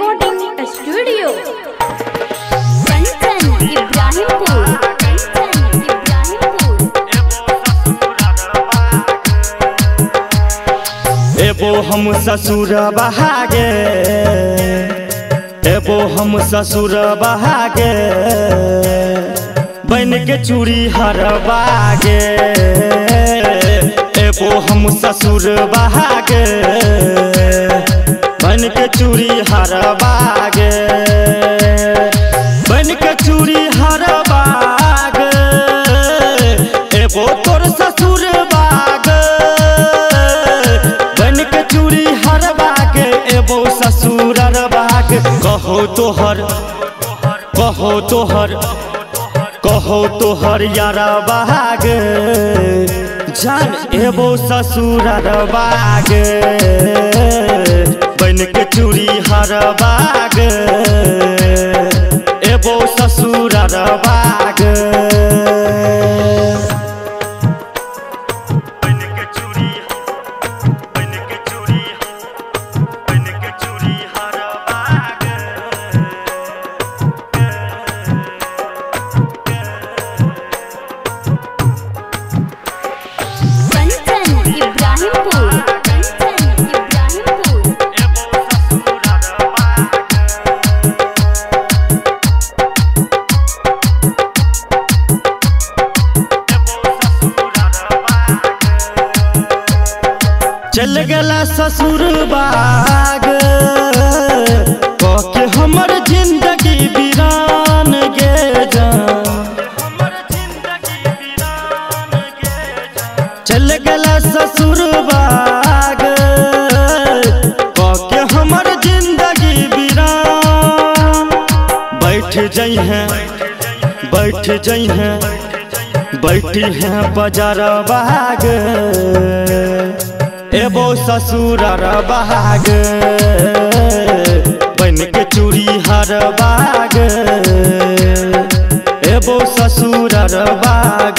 Recording studio Kanchan Ibrahimpur. एबो हम ससुर बहागे, एबो हम ससुर बहागे, बन के चूड़ी हरबागे। एबो हम ससुर बहागे, बन के चूड़ी हरबागे, बन के चूड़ी हरबागे। एबो तोर ससुर बागे, बन के चूड़ी हरबागे। एबो ससुर बागे। कहो तोहर, कहो तोहर, कहो तोहर यारा बागे, जान एबो ससुर बागे, बन के चूड़ी हरबागे। एबो ससुर बागे। चल गला ससुर बाग, के हमर जिंदगी वीरान गे जान। चल गला ससुर बाग, के हमर जिंदगी वीरान। बैठ जाइ हैं, बैठ जाइ हैं, बैठी हैं बाजार बाग। एबो ससुर बाग, बन के चूड़ी हरबाग। एबो ससुर बाग।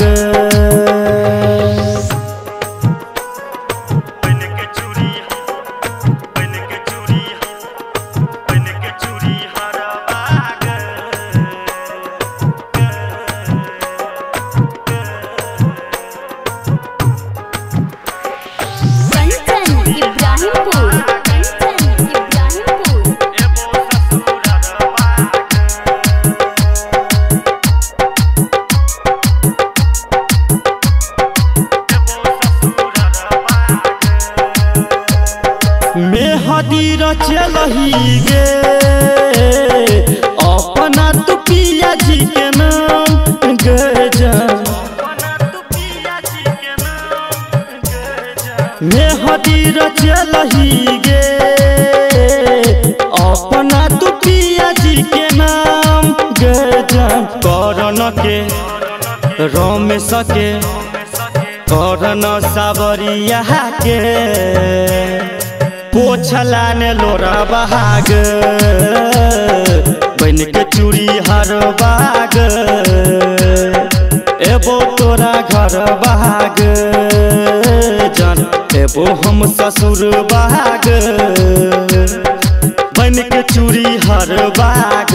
मेहदी रचलही गे, अपना तू पिया जी के नाम गे जान। मेहदी रचलही गे, अपना तू पिया जी के नाम गे जान। करन के रमेश के, करन सावरिया के, पोछला ने लोरा बहाग, बन के चूड़ी हरबाग। एबो तोरा घर बहाग जान। एबो हम ससुर बहाग, बन के चूड़ी हरबाग।